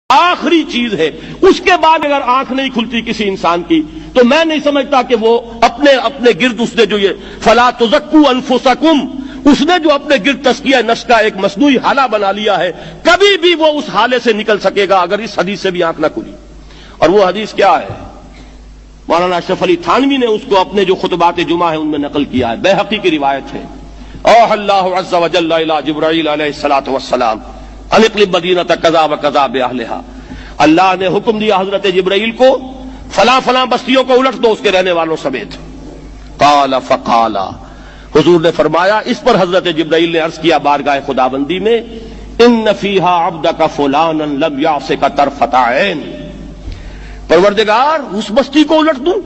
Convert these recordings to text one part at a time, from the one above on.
آخری چیز ہے. اس کے بعد اگر آنکھ نہیں کھلتی کسی انسان کی تو میں نہیں سمجھتا کہ وہ اپنے گرد اس نے جو یہ فلا تزکوا انفسکم، اس نے جو اپنے گرد تزکیہ نفس کا ایک مصنوعی حالہ بنا لیا ہے، کبھی بھی وہ اس حالے سے نکل سکے گا اگر اس حدیث سے بھی آنکھ نہ کھلی. اور وہ حدیث کیا ہے؟ مولانا اشرف علی تھانوی نے اس کو اپنے جو خطبات جمعہ ہیں ان میں نقل کیا ہے. بیہقی کی روایت ہے. اوحى اللہ عز وجل الى جبرائیل علیہ الصلوۃ والسلام ان اقلب مدینۃ کذا وکذا باہلھا. اللہ نے حکم دیا حضرت جبرائیل کو فلاں فلاں بستیوں کو الٹ دو اس کے رہنے والوں سمیت. قال فقال، حضور نے فرمایا. اس پر حضرت جبرائیل نے عرض کیا بارگاہ خداوندی میں، ان فیھا عبدک فلانا لم یعصک طرفۃ عین. پروردگار اس بستی کو الٹ دوں،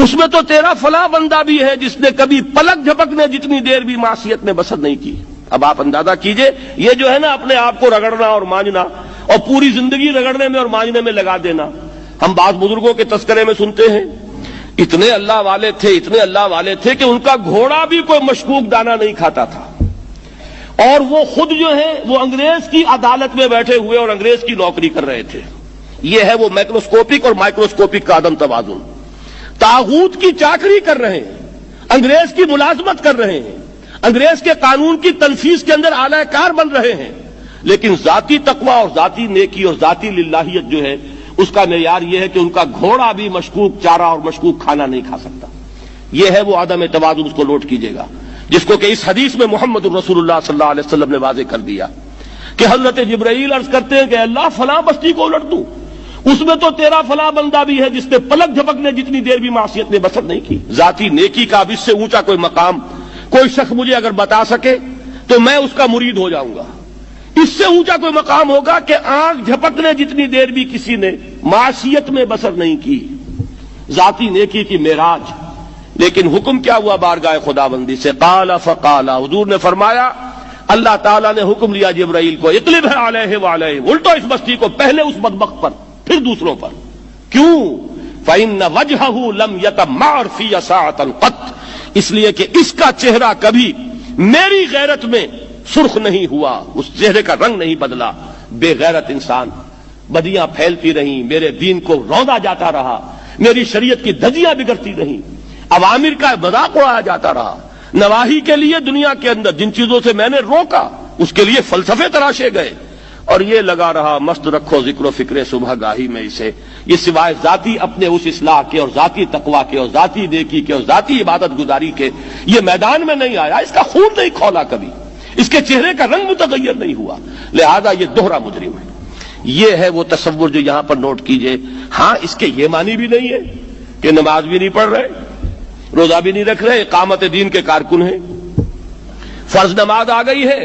اس میں تو تیرا فلاں بندہ بھی ہے جس نے کبھی پلک جھپکنے جتنی دیر بھی معصیت میں بسر نہیں کی. اب آپ اندازہ کیجئے، یہ جو ہے نا اپنے آپ کو رگڑنا اور مانجنا اور پوری زندگی رگڑنے میں اور مانجنے میں لگا دینا. ہم بعض بزرگوں کے تذکرے میں سنتے ہیں اتنے اللہ والے تھے، اتنے اللہ والے تھے کہ ان کا گھوڑا بھی کوئی مشکوک دانہ نہیں کھاتا تھا، اور وہ خود جو ہے وہ انگریز کی عدالت میں بیٹھے ہوئے اور انگریز کی نوکری کر رہے تھے. یہ ہے وہ مائکروسکوپک اور مائکروسکوپک کا عدم توازن. طاغوت کی چاکری کر رہے ہیں، انگریز کی ملازمت کر رہے ہیں، انگریز کے قانون کی تنفیذ کے اندر اعلی کار بن رہے ہیں، لیکن ذاتی تقوی اور ذاتی نیکی اور ذاتی للہیت جو ہے اس کا معیار یہ ہے کہ ان کا گھوڑا بھی مشکوک چارہ اور مشکوک کھانا نہیں کھا سکتا. یہ ہے وہ عدم توازن. اس کو نوٹ کیجئے گا، جس کو کہ اس حدیث میں محمد الرسول اللہ صلی اللہ علیہ وسلم نے واضح کر دیا کہ حضرت جبرائیل عرض کرتے ہیں کہ اللہ فلاں بستی کو الٹ دوں، اس میں تو تیرا فلاں بندہ بھی ہے جس نے پلک جھپکنے جتنی دیر بھی معصیت میں بسر نہیں کی. ذاتی نیکی کا اب اس سے اونچا کوئی مقام کوئی شخص مجھے اگر بتا سکے تو میں اس کا مرید ہو جاؤں گا. اس سے اونچا کوئی مقام ہوگا کہ آنکھ جھپکنے جتنی دیر بھی کسی نے معصیت میں بسر نہیں کی. ذاتی نیکی کی معراج. لیکن حکم کیا ہوا بارگاہ خداوندی سے؟ قال فقال، حضور نے فرمایا، اللہ تعالیٰ نے حکم لیا جبرائیل کو، اقلب علیہ وعلیہ، الٹو اس بستی کو، پہلے اس بدبخت پر پھر دوسروں پر. کیوں؟ فإن وجهه لم يتمعر في ساعة قط، اس لیے کہ اس کا چہرہ کبھی میری غیرت میں سرخ نہیں ہوا، اس چہرے کا رنگ نہیں بدلا. بے غیرت انسان، بدیاں پھیلتی رہیں، میرے دین کو روندا جاتا رہا، میری شریعت کی دھجیاں بگڑتی رہیں، عوامر کا مذاق اڑایا جاتا رہا، نواہی کے لیے دنیا کے اندر جن چیزوں سے میں نے روکا اس کے لیے فلسفے تراشے گئے، اور یہ لگا رہا مست رکھو ذکر و فکر صبح گاہی میں اسے. یہ سوائے ذاتی اپنے اس اصلاح کے اور ذاتی تقوی کے اور ذاتی نیکی کے اور ذاتی عبادت گزاری کے یہ میدان میں نہیں آیا. اس کا خون نہیں کھولا کبھی، اس کے چہرے کا رنگ متغیر نہیں ہوا، لہذا یہ دوہرا مجرم ہے. یہ ہے وہ تصور جو یہاں پر نوٹ کیجئے. ہاں، اس کے یہ معنی بھی نہیں ہے کہ نماز بھی نہیں پڑھ رہے، روزہ بھی نہیں رکھ رہے، اقامت دین کے کارکن ہیں، فرض نماز آ گئی ہے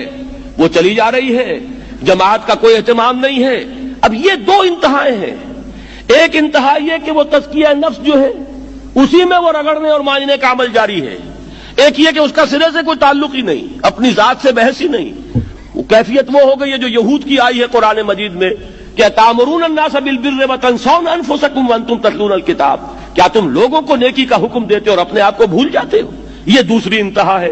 وہ چلی جا رہی ہے، جماعت کا کوئی اہتمام نہیں ہے. اب یہ دو انتہائیں ہیں. ایک انتہا یہ کہ وہ تزکیہ نفس جو ہے اسی میں وہ رگڑنے اور مانجنے کا عمل جاری ہے. ایک یہ کہ اس کا سرے سے کوئی تعلق ہی نہیں، اپنی ذات سے بحث ہی نہیں. وہ کیفیت وہ ہو گئی ہے جو یہود کی آئی ہے قرآن مجید میں کہ تامرون الناس بالبر وتنسون انفسکم وانتم تتلون الکتاب. کیا تم لوگوں کو نیکی کا حکم دیتے اور اپنے آپ کو بھول جاتے ہو؟ یہ دوسری انتہا ہے.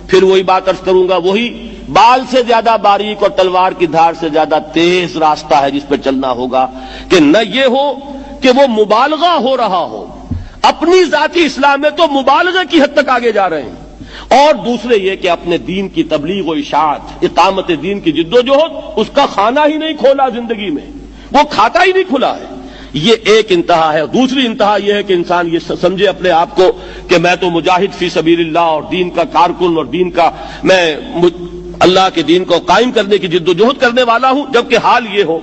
پھر وہی بات عرض کروں گا، وہی بال سے زیادہ باریک اور تلوار کی دھار سے زیادہ تیز راستہ ہے جس پہ چلنا ہوگا کہ نہ یہ ہو کہ وہ مبالغہ ہو رہا ہو، اپنی ذاتی اصلاح میں تو مبالغہ کی حد تک آگے جا رہے ہیں، اور دوسرے یہ کہ اپنے دین کی تبلیغ و اشاعت، اقامت دین کی جد و جہد، اس کا کھانا ہی نہیں کھولا زندگی میں، وہ کھاتا ہی نہیں کھلا ہے. یہ ایک انتہا ہے. دوسری انتہا یہ ہے کہ انسان یہ سمجھے اپنے آپ کو کہ میں تو مجاہد فی سبیل اللہ اور دین کا کارکن اور دین کا میں اللہ کے دین کو قائم کرنے کی جد و جہد کرنے والا ہوں، جبکہ حال یہ ہو